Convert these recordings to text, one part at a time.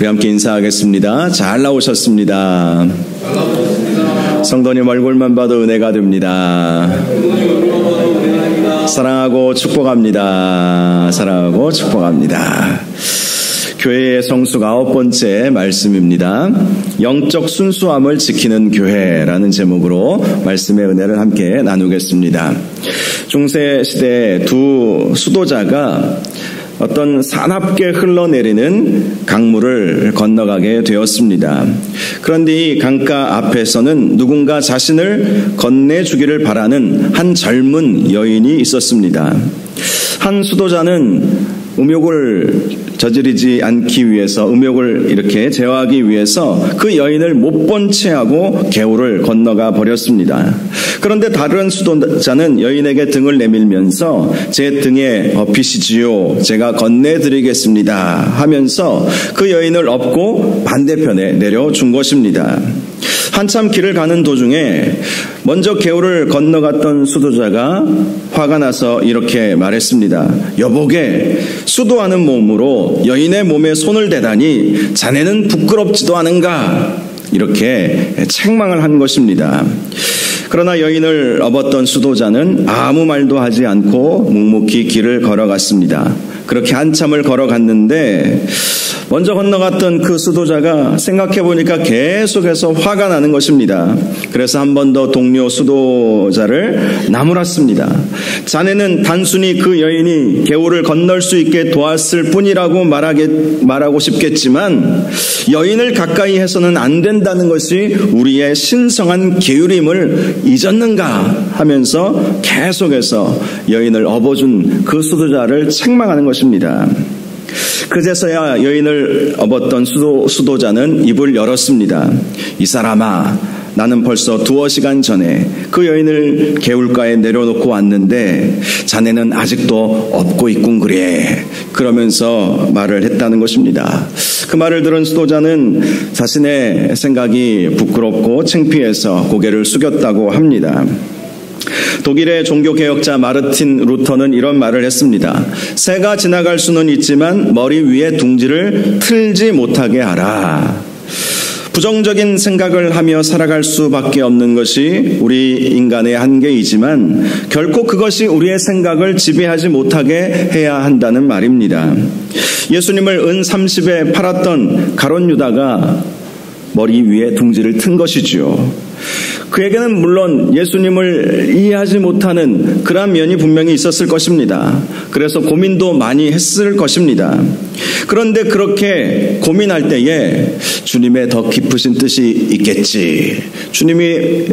우리 함께 인사하겠습니다. 잘 나오셨습니다. 성도님 얼굴만 봐도 은혜가 됩니다. 사랑하고 축복합니다. 사랑하고 축복합니다. 교회의 성수가 9번째 말씀입니다. 영적 순수함을 지키는 교회라는 제목으로 말씀의 은혜를 함께 나누겠습니다. 중세시대 두 수도자가 어떤 사납게 흘러내리는 강물을 건너가게 되었습니다. 그런데 이 강가 앞에서는 누군가 자신을 건네주기를 바라는 한 젊은 여인이 있었습니다. 한 수도자는 음욕을 저지르지 않기 위해서, 음욕을 이렇게 제어하기 위해서 그 여인을 못 본 채하고 개울을 건너가 버렸습니다. 그런데 다른 수도자는 여인에게 등을 내밀면서 제 등에 업히시지요, 제가 건네드리겠습니다 하면서 그 여인을 업고 반대편에 내려준 것입니다. 한참 길을 가는 도중에 먼저 개울을 건너갔던 수도자가 화가 나서 이렇게 말했습니다. 여보게, 수도하는 몸으로 여인의 몸에 손을 대다니 자네는 부끄럽지도 않은가? 이렇게 책망을 한 것입니다. 그러나 여인을 업었던 수도자는 아무 말도 하지 않고 묵묵히 길을 걸어갔습니다. 그렇게 한참을 걸어갔는데 먼저 건너갔던 그 수도자가 생각해보니까 계속해서 화가 나는 것입니다. 그래서 한 번 더 동료 수도자를 나무랐습니다. 자네는 단순히 그 여인이 개울을 건널 수 있게 도왔을 뿐이라고 말하고 싶겠지만 여인을 가까이 해서는 안 된다는 것이 우리의 신성한 계율임을 잊었는가 하면서 계속해서 여인을 업어준 그 수도자를 책망하는 것입니다. 그제서야 여인을 업었던 수도자는 입을 열었습니다. 이 사람아, 나는 벌써 2시간 전에 그 여인을 개울가에 내려놓고 왔는데 자네는 아직도 업고 있군 그래. 그러면서 말을 했다는 것입니다. 그 말을 들은 수도자는 자신의 생각이 부끄럽고 창피해서 고개를 숙였다고 합니다. 독일의 종교개혁자 마르틴 루터는 이런 말을 했습니다. 새가 지나갈 수는 있지만 머리 위에 둥지를 틀지 못하게 하라. 부정적인 생각을 하며 살아갈 수밖에 없는 것이 우리 인간의 한계이지만 결코 그것이 우리의 생각을 지배하지 못하게 해야 한다는 말입니다. 예수님을 은 30에 팔았던 가룟 유다가 머리 위에 둥지를 튼 것이지요. 그에게는 물론 예수님을 이해하지 못하는 그런 면이 분명히 있었을 것입니다. 그래서 고민도 많이 했을 것입니다. 그런데 그렇게 고민할 때에 주님의 더 깊으신 뜻이 있겠지. 주님이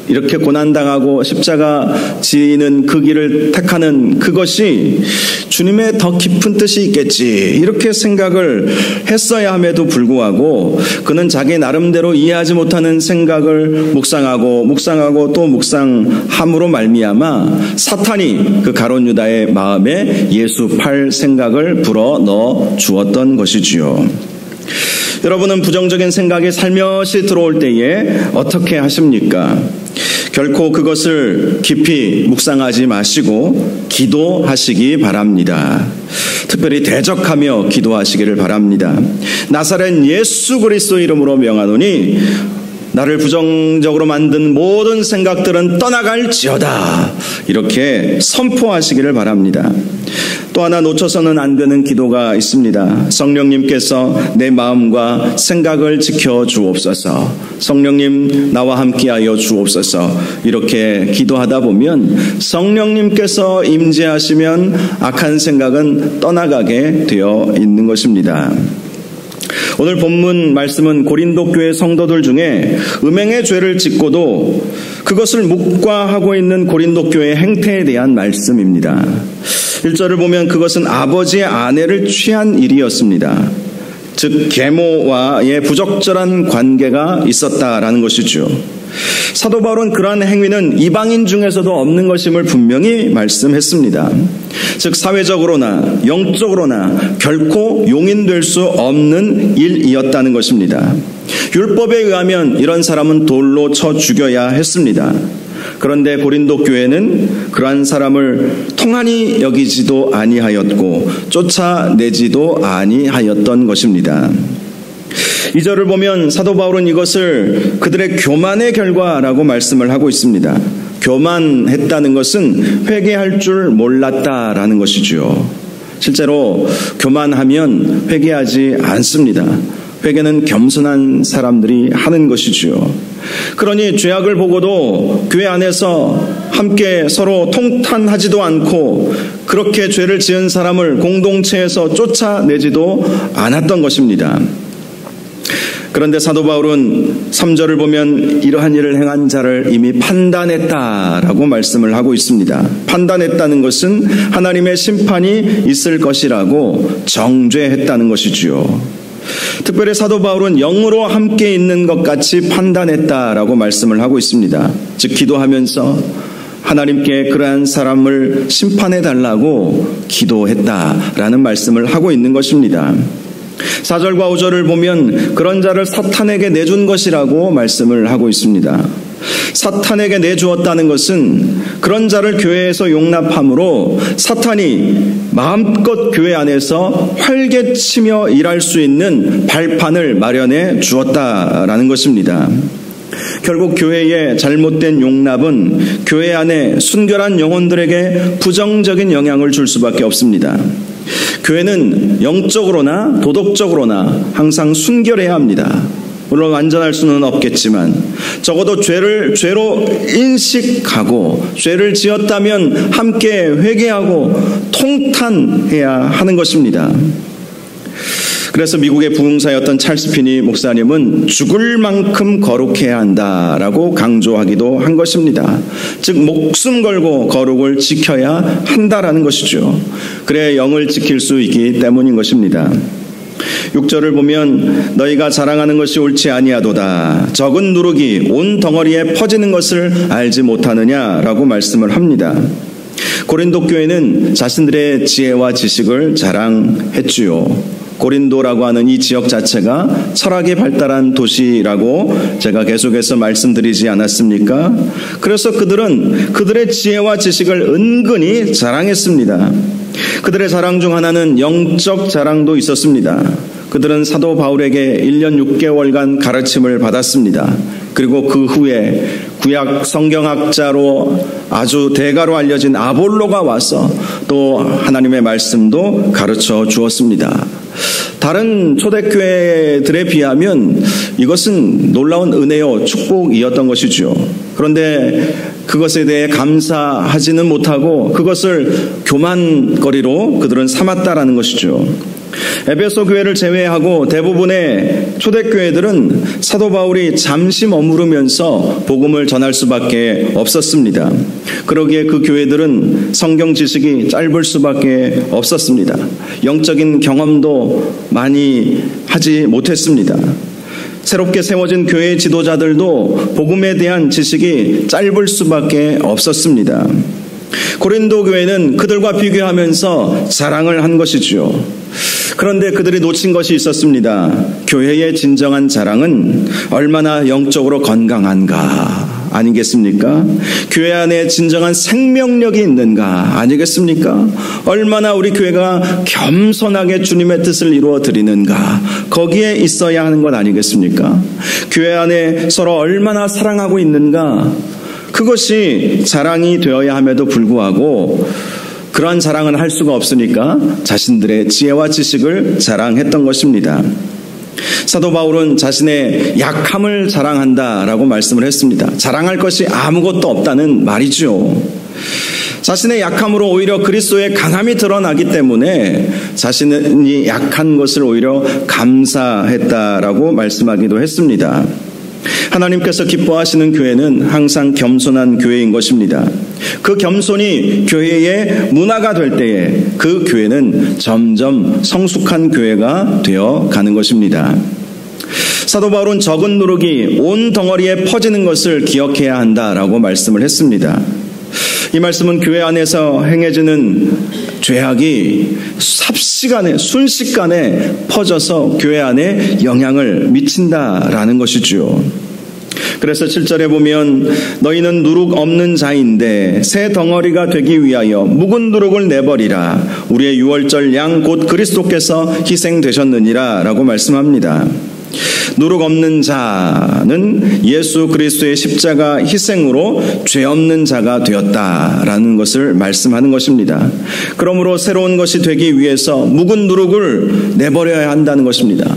이렇게 고난당하고 십자가 지는 그 길을 택하는 그것이 주님의 더 깊은 뜻이 있겠지, 이렇게 생각을 했어야 함에도 불구하고 그는 자기 나름대로 이해하지 못하는 생각을 묵상하고 또 묵상함으로 말미암아 사탄이 그 가룟 유다의 마음에 예수 팔 생각을 불어 넣어 주었던 것이지요. 여러분은 부정적인 생각이 살며시 들어올 때에 어떻게 하십니까? 결코 그것을 깊이 묵상하지 마시고 기도하시기 바랍니다. 특별히 대적하며 기도하시기를 바랍니다. 나사렛 예수 그리스도 이름으로 명하노니 나를 부정적으로 만든 모든 생각들은 떠나갈지어다. 이렇게 선포하시기를 바랍니다. 또 하나 놓쳐서는 안 되는 기도가 있습니다. 성령님께서 내 마음과 생각을 지켜주옵소서. 성령님 나와 함께하여 주옵소서. 이렇게 기도하다 보면 성령님께서 임재하시면 악한 생각은 떠나가게 되어 있는 것입니다. 오늘 본문 말씀은 고린도 교회 성도들 중에 음행의 죄를 짓고도 그것을 묵과하고 있는 고린도 교회의 행태에 대한 말씀입니다. 1절을 보면 그것은 아버지의 아내를 취한 일이었습니다. 즉 계모와의 부적절한 관계가 있었다라는 것이죠. 사도 바울은 그러한 행위는 이방인 중에서도 없는 것임을 분명히 말씀했습니다. 즉 사회적으로나 영적으로나 결코 용인될 수 없는 일이었다는 것입니다. 율법에 의하면 이런 사람은 돌로 쳐 죽여야 했습니다. 그런데 고린도 교회는 그러한 사람을 통한이 여기지도 아니하였고 쫓아내지도 아니하였던 것입니다. 2절을 보면 사도 바울은 이것을 그들의 교만의 결과라고 말씀을 하고 있습니다. 교만했다는 것은 회개할 줄 몰랐다라는 것이죠. 실제로 교만하면 회개하지 않습니다. 회개는 겸손한 사람들이 하는 것이죠. 그러니 죄악을 보고도 교회 안에서 함께 서로 통탄하지도 않고 그렇게 죄를 지은 사람을 공동체에서 쫓아내지도 않았던 것입니다. 그런데 사도 바울은 3절을 보면 이러한 일을 행한 자를 이미 판단했다라고 말씀을 하고 있습니다. 판단했다는 것은 하나님의 심판이 있을 것이라고 정죄했다는 것이지요. 특별히 사도 바울은 영으로 함께 있는 것 같이 판단했다라고 말씀을 하고 있습니다. 즉 기도하면서 하나님께 그러한 사람을 심판해달라고 기도했다라는 말씀을 하고 있는 것입니다. 4절과 5절을 보면 그런 자를 사탄에게 내준 것이라고 말씀을 하고 있습니다. 사탄에게 내주었다는 것은 그런 자를 교회에서 용납함으로 사탄이 마음껏 교회 안에서 활개치며 일할 수 있는 발판을 마련해 주었다라는 것입니다. 결국 교회의 잘못된 용납은 교회 안에 순결한 영혼들에게 부정적인 영향을 줄 수밖에 없습니다. 교회는 영적으로나 도덕적으로나 항상 순결해야 합니다. 물론 완전할 수는 없겠지만 적어도 죄로 인식하고 죄를 지었다면 함께 회개하고 통탄해야 하는 것입니다. 그래서 미국의 부흥사였던 찰스 피니 목사님은 죽을 만큼 거룩해야 한다라고 강조하기도 한 것입니다. 즉 목숨 걸고 거룩을 지켜야 한다라는 것이죠. 그래야 영을 지킬 수 있기 때문인 것입니다. 6절을 보면 너희가 자랑하는 것이 옳지 아니하도다. 적은 누룩이 온 덩어리에 퍼지는 것을 알지 못하느냐라고 말씀을 합니다. 고린도 교회는 자신들의 지혜와 지식을 자랑했지요. 고린도라고 하는 이 지역 자체가 철학이 발달한 도시라고 제가 계속해서 말씀드리지 않았습니까? 그래서 그들은 그들의 지혜와 지식을 은근히 자랑했습니다. 그들의 자랑 중 하나는 영적 자랑도 있었습니다. 그들은 사도 바울에게 1년 6개월간 가르침을 받았습니다. 그리고 그 후에 구약 성경학자로 아주 대가로 알려진 아볼로가 와서 또 하나님의 말씀도 가르쳐 주었습니다. 다른 초대교회들에 비하면 이것은 놀라운 은혜요 축복이었던 것이죠. 그런데 그것에 대해 감사하지는 못하고 그것을 교만거리로 그들은 삼았다라는 것이죠. 에베소 교회를 제외하고 대부분의 초대교회들은 사도 바울이 잠시 머무르면서 복음을 전할 수밖에 없었습니다. 그러기에 그 교회들은 성경 지식이 짧을 수밖에 없었습니다. 영적인 경험도 많이 하지 못했습니다. 새롭게 세워진 교회의 지도자들도 복음에 대한 지식이 짧을 수밖에 없었습니다. 고린도 교회는 그들과 비교하면서 자랑을 한 것이죠. 그런데 그들이 놓친 것이 있었습니다. 교회의 진정한 자랑은 얼마나 영적으로 건강한가 아니겠습니까? 교회 안에 진정한 생명력이 있는가 아니겠습니까? 얼마나 우리 교회가 겸손하게 주님의 뜻을 이루어 드리는가 거기에 있어야 하는 것 아니겠습니까? 교회 안에 서로 얼마나 사랑하고 있는가 그것이 자랑이 되어야 함에도 불구하고 그러한 자랑을 할 수가 없으니까 자신들의 지혜와 지식을 자랑했던 것입니다. 사도 바울은 자신의 약함을 자랑한다라고 말씀을 했습니다. 자랑할 것이 아무것도 없다는 말이죠. 자신의 약함으로 오히려 그리스도의 강함이 드러나기 때문에 자신이 약한 것을 오히려 감사했다라고 말씀하기도 했습니다. 하나님께서 기뻐하시는 교회는 항상 겸손한 교회인 것입니다. 그 겸손이 교회의 문화가 될 때에 그 교회는 점점 성숙한 교회가 되어 가는 것입니다. 사도 바울은 적은 누룩이 온 덩어리에 퍼지는 것을 기억해야 한다라고 말씀을 했습니다. 이 말씀은 교회 안에서 행해지는 죄악이 삽시간에 순식간에 퍼져서 교회 안에 영향을 미친다라는 것이죠. 그래서 7절에 보면 너희는 누룩 없는 자인데 새 덩어리가 되기 위하여 묵은 누룩을 내버리라. 우리의 유월절 양 곧 그리스도께서 희생되셨느니라 라고 말씀합니다. 누룩 없는 자는 예수 그리스도의 십자가 희생으로 죄 없는 자가 되었다라는 것을 말씀하는 것입니다. 그러므로 새로운 것이 되기 위해서 묵은 누룩을 내버려야 한다는 것입니다.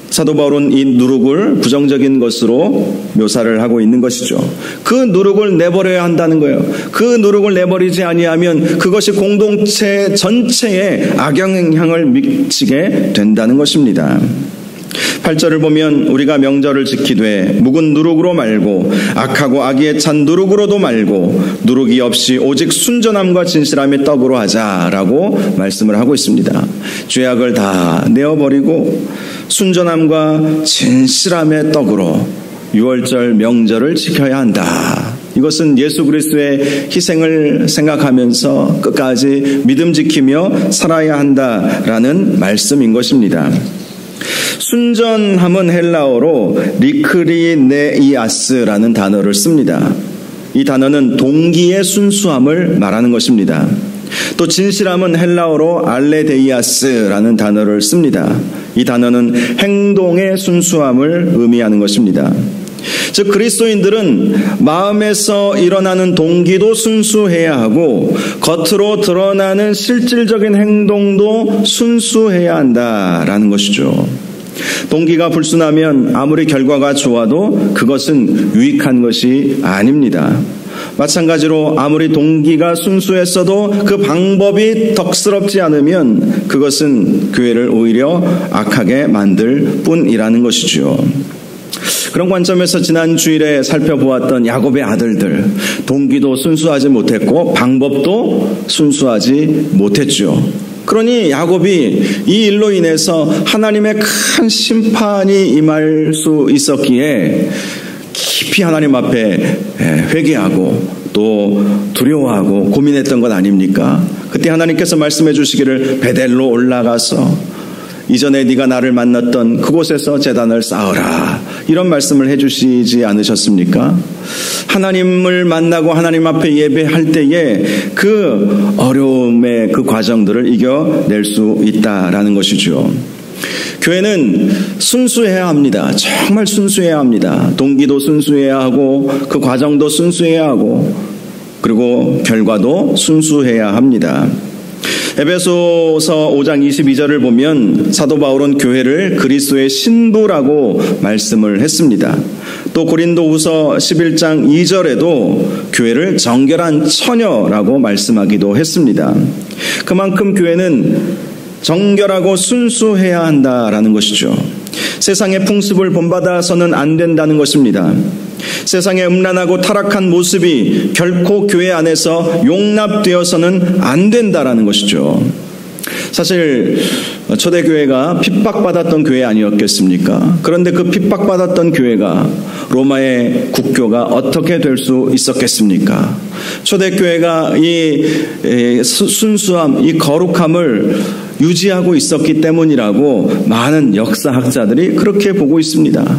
사도 바울은 이 누룩을 부정적인 것으로 묘사를 하고 있는 것이죠. 그 누룩을 내버려야 한다는 거예요. 그 누룩을 내버리지 아니하면 그것이 공동체 전체에 악영향을 미치게 된다는 것입니다. 8절을 보면 우리가 명절을 지키되 묵은 누룩으로 말고 악하고 악의에 찬 누룩으로도 말고 누룩이 없이 오직 순전함과 진실함의 떡으로 하자라고 말씀을 하고 있습니다. 죄악을 다 내어버리고 순전함과 진실함의 떡으로 6월절 명절을 지켜야 한다. 이것은 예수 그리스도의 희생을 생각하면서 끝까지 믿음 지키며 살아야 한다라는 말씀인 것입니다. 순전함은 헬라어로 리크리네이아스라는 단어를 씁니다. 이 단어는 동기의 순수함을 말하는 것입니다. 또 진실함은 헬라어로 알레데이아스라는 단어를 씁니다. 이 단어는 행동의 순수함을 의미하는 것입니다. 즉 그리스도인들은 마음에서 일어나는 동기도 순수해야 하고 겉으로 드러나는 실질적인 행동도 순수해야 한다라는 것이죠. 동기가 불순하면 아무리 결과가 좋아도 그것은 유익한 것이 아닙니다. 마찬가지로 아무리 동기가 순수했어도 그 방법이 덕스럽지 않으면 그것은 교회를 오히려 악하게 만들 뿐이라는 것이죠. 그런 관점에서 지난 주일에 살펴보았던 야곱의 아들들, 동기도 순수하지 못했고 방법도 순수하지 못했죠. 그러니 야곱이 이 일로 인해서 하나님의 큰 심판이 임할 수 있었기에 깊이 하나님 앞에 회개하고 또 두려워하고 고민했던 것 아닙니까? 그때 하나님께서 말씀해 주시기를 베델로 올라가서 이전에 네가 나를 만났던 그곳에서 제단을 쌓으라, 이런 말씀을 해주시지 않으셨습니까? 하나님을 만나고 하나님 앞에 예배할 때에 그 어려움의 그 과정들을 이겨낼 수 있다라는 것이죠. 교회는 순수해야 합니다. 정말 순수해야 합니다. 동기도 순수해야 하고 그 과정도 순수해야 하고 그리고 결과도 순수해야 합니다. 에베소서 5장 22절을 보면 사도 바울은 교회를 그리스도의 신부라고 말씀을 했습니다. 또 고린도후서 11장 2절에도 교회를 정결한 처녀라고 말씀하기도 했습니다. 그만큼 교회는 정결하고 순수해야 한다라는 것이죠. 세상의 풍습을 본받아서는 안 된다는 것입니다. 세상의 음란하고 타락한 모습이 결코 교회 안에서 용납되어서는 안 된다라는 것이죠. 사실 초대교회가 핍박받았던 교회 아니었겠습니까? 그런데 그 핍박받았던 교회가 로마의 국교가 어떻게 될 수 있었겠습니까? 초대교회가 이 순수함, 이 거룩함을 유지하고 있었기 때문이라고 많은 역사학자들이 그렇게 보고 있습니다.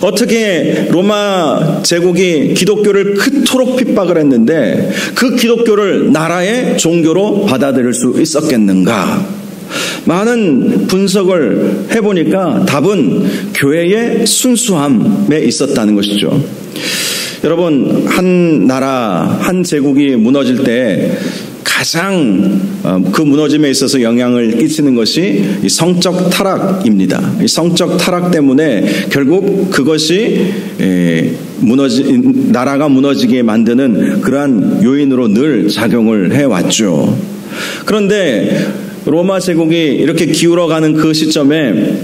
어떻게 로마 제국이 기독교를 그토록 핍박을 했는데 그 기독교를 나라의 종교로 받아들일 수 있었겠는가? 많은 분석을 해보니까 답은 교회의 순수함에 있었다는 것이죠. 여러분, 한 나라, 한 제국이 무너질 때 가장 그 무너짐에 있어서 영향을 끼치는 것이 이 성적 타락입니다. 이 성적 타락 때문에 결국 그것이 나라가 무너지게 만드는 그러한 요인으로 늘 작용을 해왔죠. 그런데 로마 제국이 이렇게 기울어가는 그 시점에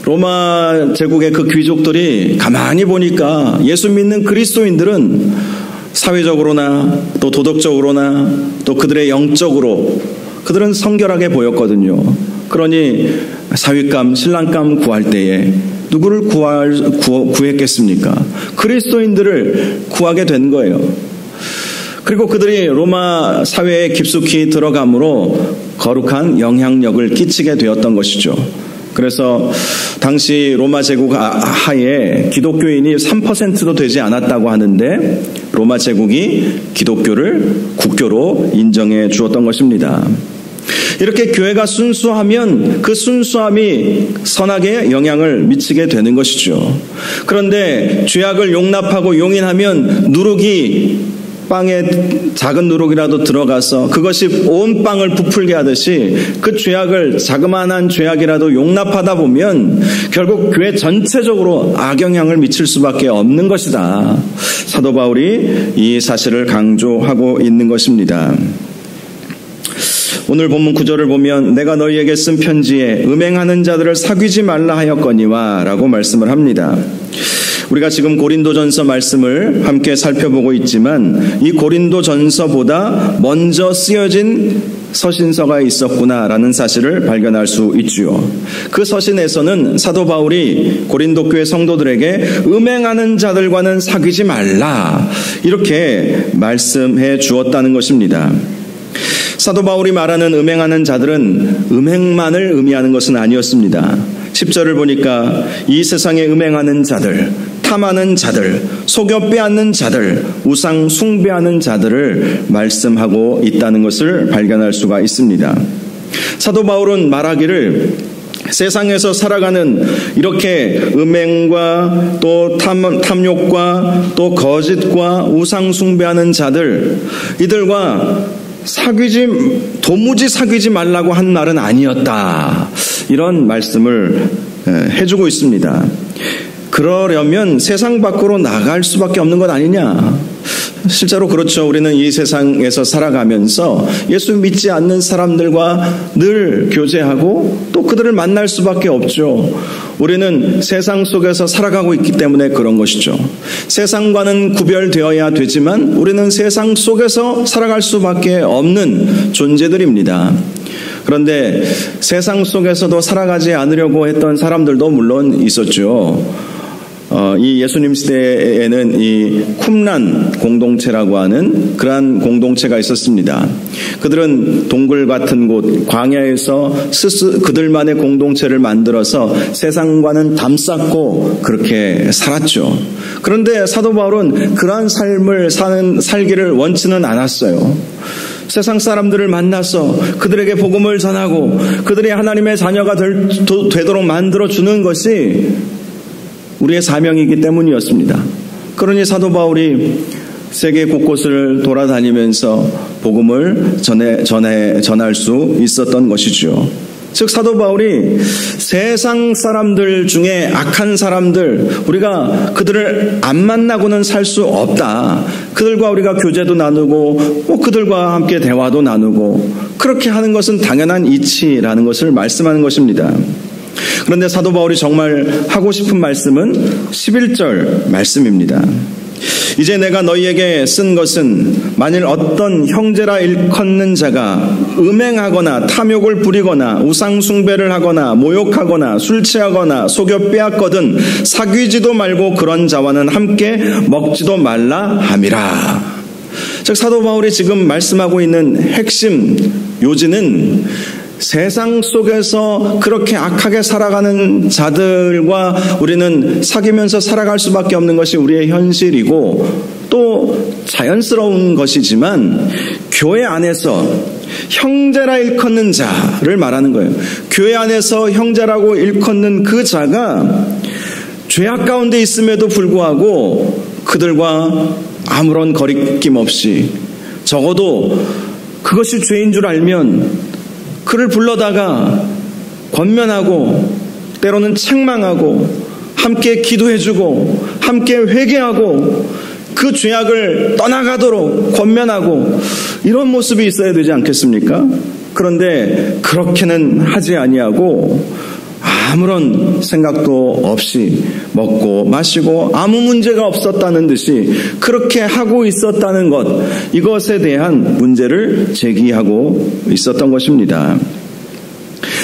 로마 제국의 그 귀족들이 가만히 보니까 예수 믿는 그리스도인들은 사회적으로나 또 도덕적으로나 또 그들의 영적으로 그들은 성결하게 보였거든요. 그러니 사윗감, 신랑감 구할 때에 누구를 구했겠습니까? 그리스도인들을 구하게 된 거예요. 그리고 그들이 로마 사회에 깊숙이 들어감으로 거룩한 영향력을 끼치게 되었던 것이죠. 그래서 당시 로마 제국 하에 기독교인이 3%도 되지 않았다고 하는데 로마 제국이 기독교를 국교로 인정해 주었던 것입니다. 이렇게 교회가 순수하면 그 순수함이 선하게 영향을 미치게 되는 것이죠. 그런데 죄악을 용납하고 용인하면 누룩이 빵에 작은 누룩이라도 들어가서 그것이 온 빵을 부풀게 하듯이 그 죄악을 자그마한 죄악이라도 용납하다 보면 결국 교회 전체적으로 악영향을 미칠 수밖에 없는 것이다. 사도 바울이 이 사실을 강조하고 있는 것입니다. 오늘 본문 9절을 보면 내가 너희에게 쓴 편지에 음행하는 자들을 사귀지 말라 하였거니와 라고 말씀을 합니다. 우리가 지금 고린도전서 말씀을 함께 살펴보고 있지만 이 고린도전서보다 먼저 쓰여진 서신서가 있었구나라는 사실을 발견할 수 있지요. 그 서신에서는 사도 바울이 고린도 교회 성도들에게 음행하는 자들과는 사귀지 말라 이렇게 말씀해 주었다는 것입니다. 사도 바울이 말하는 음행하는 자들은 음행만을 의미하는 것은 아니었습니다. 10절을 보니까 이 세상에 음행하는 자들, 탐하는 자들, 속여 빼앗는 자들, 우상 숭배하는 자들을 말씀하고 있다는 것을 발견할 수가 있습니다. 사도 바울은 말하기를 세상에서 살아가는 이렇게 음행과 또 탐욕과 또 거짓과 우상 숭배하는 자들, 이들과 도무지 사귀지 말라고 한 말은 아니었다. 이런 말씀을 해주고 있습니다. 그러려면 세상 밖으로 나갈 수밖에 없는 것 아니냐. 실제로 그렇죠. 우리는 이 세상에서 살아가면서 예수 믿지 않는 사람들과 늘 교제하고 또 그들을 만날 수밖에 없죠. 우리는 세상 속에서 살아가고 있기 때문에 그런 것이죠. 세상과는 구별되어야 되지만 우리는 세상 속에서 살아갈 수밖에 없는 존재들입니다. 그런데 세상 속에서도 살아가지 않으려고 했던 사람들도 물론 있었죠. 이 예수님 시대에는 이 쿰란 공동체라고 하는 그러한 공동체가 있었습니다. 그들은 동굴 같은 곳, 광야에서 그들만의 공동체를 만들어서 세상과는 담쌓고 그렇게 살았죠. 그런데 사도 바울은 그러한 삶을 살기를 원치는 않았어요. 세상 사람들을 만나서 그들에게 복음을 전하고 그들이 하나님의 자녀가 되도록 만들어주는 것이 우리의 사명이기 때문이었습니다. 그러니 사도 바울이 세계 곳곳을 돌아다니면서 복음을 전할 수 있었던 것이죠. 즉 사도 바울이 세상 사람들 중에 악한 사람들, 우리가 그들을 안 만나고는 살 수 없다. 그들과 우리가 교제도 나누고 그들과 함께 대화도 나누고 그렇게 하는 것은 당연한 이치라는 것을 말씀하는 것입니다. 그런데 사도 바울이 정말 하고 싶은 말씀은 11절 말씀입니다. 이제 내가 너희에게 쓴 것은 만일 어떤 형제라 일컫는 자가 음행하거나 탐욕을 부리거나 우상 숭배를 하거나 모욕하거나 술 취하거나 속여 빼앗거든 사귀지도 말고 그런 자와는 함께 먹지도 말라 함이라. 즉 사도 바울이 지금 말씀하고 있는 핵심 요지는 세상 속에서 그렇게 악하게 살아가는 자들과 우리는 사귀면서 살아갈 수밖에 없는 것이 우리의 현실이고 또 자연스러운 것이지만 교회 안에서 형제라 일컫는 자를 말하는 거예요. 교회 안에서 형제라고 일컫는 그 자가 죄악 가운데 있음에도 불구하고 그들과 아무런 거리낌 없이 적어도 그것이 죄인 줄 알면 그를 불러다가 권면하고 때로는 책망하고 함께 기도해주고 함께 회개하고 그 죄악을 떠나가도록 권면하고 이런 모습이 있어야 되지 않겠습니까? 그런데 그렇게는 하지 아니하고 아무런 생각도 없이 먹고 마시고 아무 문제가 없었다는 듯이 그렇게 하고 있었다는 것, 이것에 대한 문제를 제기하고 있었던 것입니다.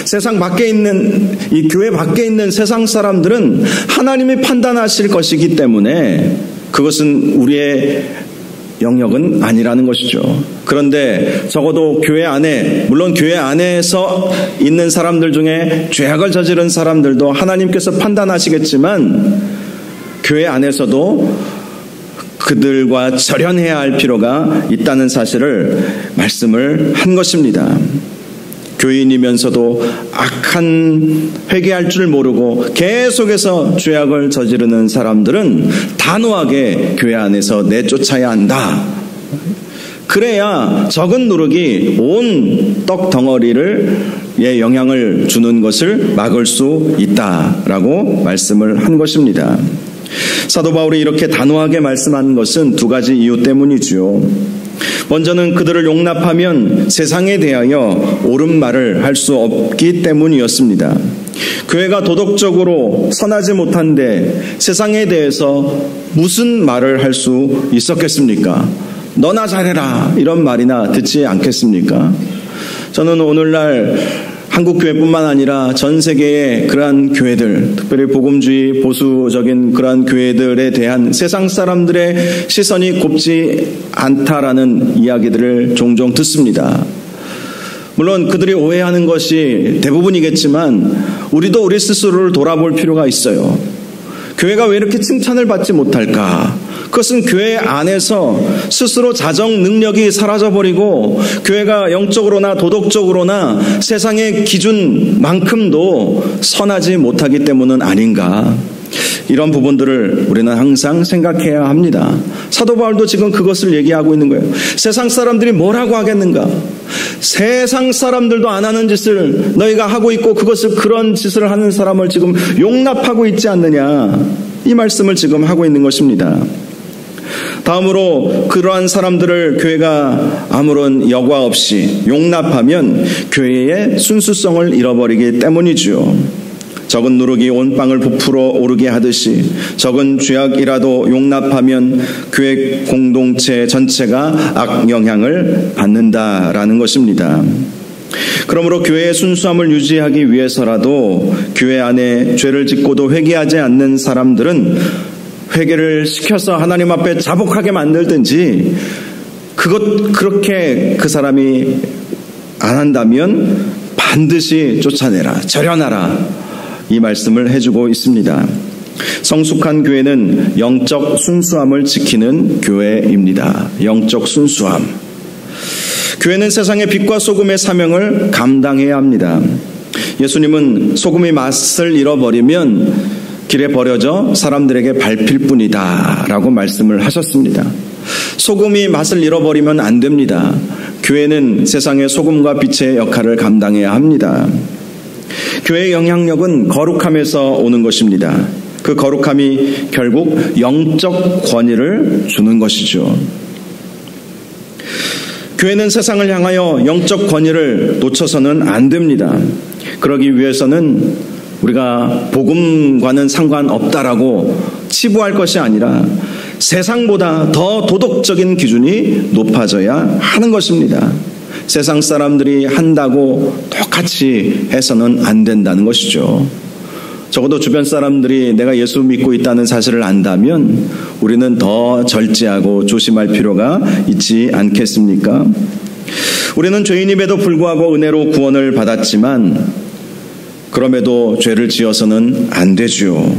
세상 밖에 있는, 이 교회 밖에 있는 세상 사람들은 하나님이 판단하실 것이기 때문에 그것은 우리의 영역은 아니라는 것이죠. 그런데 적어도 교회 안에, 물론 교회 안에서 있는 사람들 중에 죄악을 저지른 사람들도 하나님께서 판단하시겠지만 교회 안에서도 그들과 절연해야 할 필요가 있다는 사실을 말씀을 한 것입니다. 교인이면서도 악한 회개할 줄 모르고 계속해서 죄악을 저지르는 사람들은 단호하게 교회 안에서 내쫓아야 한다. 그래야 적은 누룩이 온 떡 덩어리를 영향을 주는 것을 막을 수 있다라고 말씀을 한 것입니다. 사도 바울이 이렇게 단호하게 말씀한 것은 두 가지 이유 때문이죠. 먼저는 그들을 용납하면 세상에 대하여 옳은 말을 할 수 없기 때문이었습니다. 교회가 도덕적으로 선하지 못한데 세상에 대해서 무슨 말을 할 수 있었겠습니까? 너나 잘해라 이런 말이나 듣지 않겠습니까? 저는 오늘날 한국교회뿐만 아니라 전 세계의 그러한 교회들, 특별히 복음주의 보수적인 그러한 교회들에 대한 세상 사람들의 시선이 곱지 않다라는 이야기들을 종종 듣습니다. 물론 그들이 오해하는 것이 대부분이겠지만 우리도 우리 스스로를 돌아볼 필요가 있어요. 교회가 왜 이렇게 칭찬을 받지 못할까? 그것은 교회 안에서 스스로 자정 능력이 사라져버리고 교회가 영적으로나 도덕적으로나 세상의 기준만큼도 선하지 못하기 때문은 아닌가. 이런 부분들을 우리는 항상 생각해야 합니다. 사도 바울도 지금 그것을 얘기하고 있는 거예요. 세상 사람들이 뭐라고 하겠는가? 세상 사람들도 안 하는 짓을 너희가 하고 있고 그것을 그런 짓을 하는 사람을 지금 용납하고 있지 않느냐. 이 말씀을 지금 하고 있는 것입니다. 다음으로 그러한 사람들을 교회가 아무런 여과 없이 용납하면 교회의 순수성을 잃어버리기 때문이죠. 적은 누룩이 온 빵을 부풀어 오르게 하듯이 적은 죄악이라도 용납하면 교회 공동체 전체가 악영향을 받는다라는 것입니다. 그러므로 교회의 순수함을 유지하기 위해서라도 교회 안에 죄를 짓고도 회개하지 않는 사람들은 회개를 시켜서 하나님 앞에 자복하게 만들든지 그렇게 그 사람이 안 한다면 반드시 쫓아내라, 절연하라 이 말씀을 해주고 있습니다. 성숙한 교회는 영적 순수함을 지키는 교회입니다. 영적 순수함. 교회는 세상의 빛과 소금의 사명을 감당해야 합니다. 예수님은 소금이 맛을 잃어버리면 길에 버려져 사람들에게 밟힐 뿐이다 라고 말씀을 하셨습니다. 소금이 맛을 잃어버리면 안 됩니다. 교회는 세상의 소금과 빛의 역할을 감당해야 합니다. 교회의 영향력은 거룩함에서 오는 것입니다. 그 거룩함이 결국 영적 권위를 주는 것이죠. 교회는 세상을 향하여 영적 권위를 놓쳐서는 안 됩니다. 그러기 위해서는 우리가 복음과는 상관없다라고 치부할 것이 아니라 세상보다 더 도덕적인 기준이 높아져야 하는 것입니다. 세상 사람들이 한다고 똑같이 해서는 안 된다는 것이죠. 적어도 주변 사람들이 내가 예수 믿고 있다는 사실을 안다면 우리는 더 절제하고 조심할 필요가 있지 않겠습니까? 우리는 죄인임에도 불구하고 은혜로 구원을 받았지만 그럼에도 죄를 지어서는 안 되죠.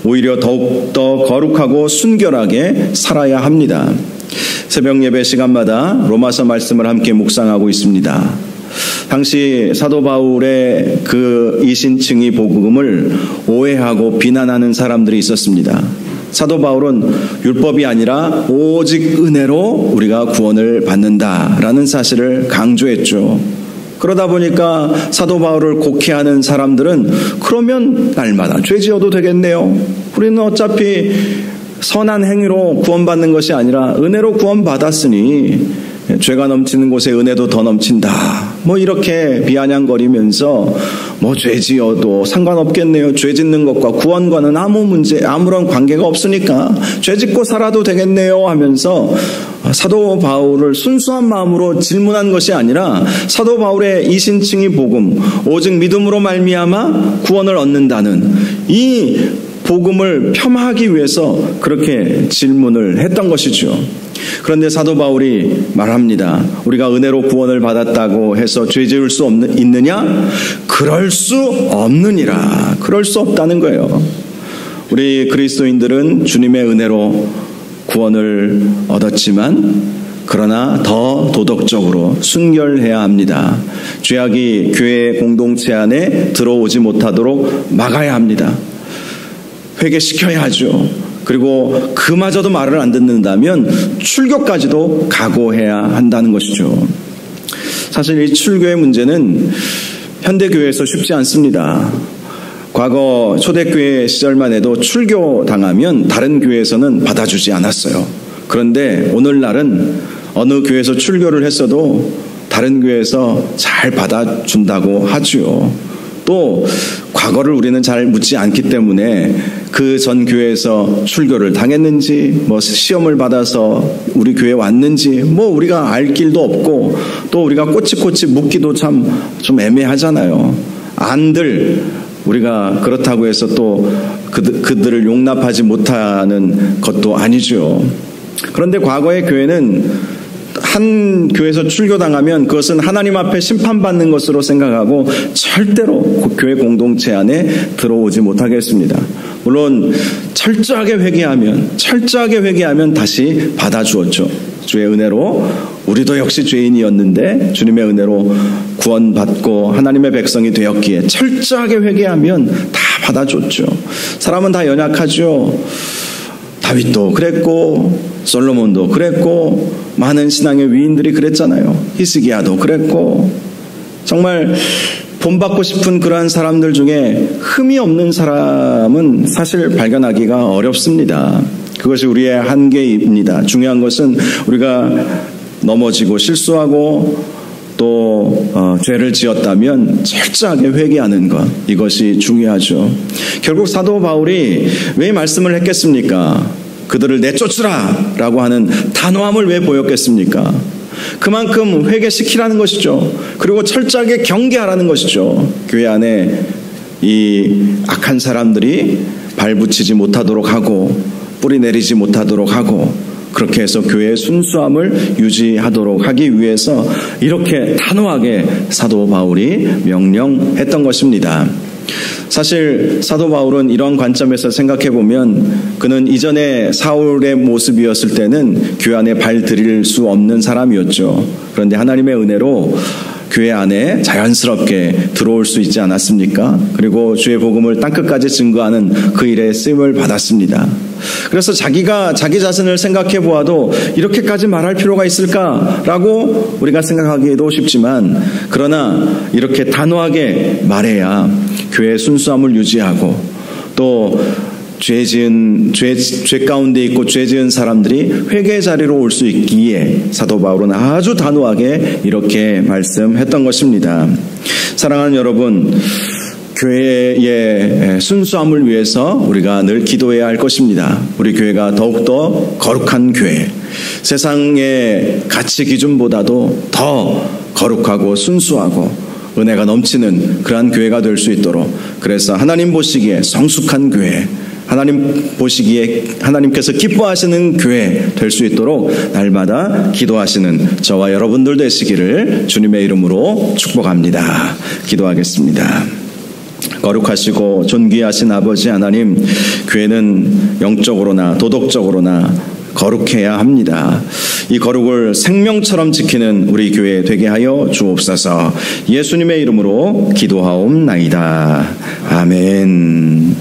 오히려 더욱더 거룩하고 순결하게 살아야 합니다. 새벽 예배 시간마다 로마서 말씀을 함께 묵상하고 있습니다. 당시 사도 바울의 그 이신칭의 복음을 오해하고 비난하는 사람들이 있었습니다. 사도 바울은 율법이 아니라 오직 은혜로 우리가 구원을 받는다라는 사실을 강조했죠. 그러다 보니까 사도 바울을 곡해하는 사람들은 그러면 날마다 죄 지어도 되겠네요. 우리는 어차피 선한 행위로 구원받는 것이 아니라 은혜로 구원받았으니 죄가 넘치는 곳에 은혜도 더 넘친다. 이렇게 비아냥거리면서 죄 지어도 상관없겠네요. 죄 짓는 것과 구원과는 아무런 관계가 없으니까 죄 짓고 살아도 되겠네요 하면서 사도 바울을 순수한 마음으로 질문한 것이 아니라 사도 바울의 이신칭의 복음, 오직 믿음으로 말미암아 구원을 얻는다는 이 복음을 폄하하기 위해서 그렇게 질문을 했던 것이죠. 그런데 사도 바울이 말합니다. 우리가 은혜로 구원을 받았다고 해서 죄 지을 수 있느냐? 그럴 수 없느니라. 그럴 수 없다는 거예요. 우리 그리스도인들은 주님의 은혜로 구원을 얻었지만 그러나 더 도덕적으로 순결해야 합니다. 죄악이 교회 공동체 안에 들어오지 못하도록 막아야 합니다. 회개시켜야 하죠. 그리고 그마저도 말을 안 듣는다면 출교까지도 각오해야 한다는 것이죠. 사실 이 출교의 문제는 현대교회에서 쉽지 않습니다. 과거 초대교회 시절만 해도 출교당하면 다른 교회에서는 받아주지 않았어요. 그런데 오늘날은 어느 교회에서 출교를 했어도 다른 교회에서 잘 받아준다고 하죠. 또 과거를 우리는 잘 묻지 않기 때문에 그 전 교회에서 출교를 당했는지 시험을 받아서 우리 교회에 왔는지 우리가 알 길도 없고 또 우리가 꼬치꼬치 묻기도 참 좀 애매하잖아요. 안들 우리가 그렇다고 해서 또 그들을 용납하지 못하는 것도 아니죠. 그런데 과거의 교회는 한 교회에서 출교당하면 그것은 하나님 앞에 심판받는 것으로 생각하고 절대로 그 교회 공동체 안에 들어오지 못하게 했습니다. 물론 철저하게 회개하면 다시 받아주었죠. 주의 은혜로 우리도 역시 죄인이었는데 주님의 은혜로 구원받고 하나님의 백성이 되었기에 철저하게 회개하면 다 받아줬죠. 사람은 다 연약하죠. 다윗도 그랬고 솔로몬도 그랬고 많은 신앙의 위인들이 그랬잖아요. 히스기야도 그랬고 정말 본받고 싶은 그러한 사람들 중에 흠이 없는 사람은 사실 발견하기가 어렵습니다. 그것이 우리의 한계입니다. 중요한 것은 우리가 넘어지고 실수하고 또 죄를 지었다면 철저하게 회개하는 것, 이것이 중요하죠. 결국 사도 바울이 왜 말씀을 했겠습니까? 그들을 내쫓으라 라고 하는 단호함을 왜 보였겠습니까? 그만큼 회개시키라는 것이죠. 그리고 철저하게 경계하라는 것이죠. 교회 안에 이 악한 사람들이 발붙이지 못하도록 하고 뿌리 내리지 못하도록 하고 그렇게 해서 교회의 순수함을 유지하도록 하기 위해서 이렇게 단호하게 사도 바울이 명령했던 것입니다. 사실 사도 바울은 이런 관점에서 생각해 보면 그는 이전에 사울의 모습이었을 때는 교회 안에 발 들일 수 없는 사람이었죠. 그런데 하나님의 은혜로 교회 안에 자연스럽게 들어올 수 있지 않았습니까? 그리고 주의 복음을 땅끝까지 증거하는 그 일에 쓰임을 받았습니다. 그래서 자기가 자기 자신을 생각해 보아도 이렇게까지 말할 필요가 있을까라고 우리가 생각하기도 쉽지만 그러나 이렇게 단호하게 말해야 교회의 순수함을 유지하고 또 죄 가운데 있고 죄 지은 사람들이 회개의 자리로 올 수 있기에 사도 바울은 아주 단호하게 이렇게 말씀했던 것입니다. 사랑하는 여러분, 교회의 순수함을 위해서 우리가 늘 기도해야 할 것입니다. 우리 교회가 더욱더 거룩한 교회, 세상의 가치 기준보다도 더 거룩하고 순수하고 은혜가 넘치는 그러한 교회가 될 수 있도록, 그래서 하나님 보시기에 성숙한 교회, 하나님 보시기에 하나님께서 기뻐하시는 교회 될 수 있도록 날마다 기도하시는 저와 여러분들 되시기를 주님의 이름으로 축복합니다. 기도하겠습니다. 거룩하시고 존귀하신 아버지 하나님, 교회는 영적으로나 도덕적으로나 거룩해야 합니다. 이 거룩을 생명처럼 지키는 우리 교회 되게 하여 주옵소서. 예수님의 이름으로 기도하옵나이다. 아멘.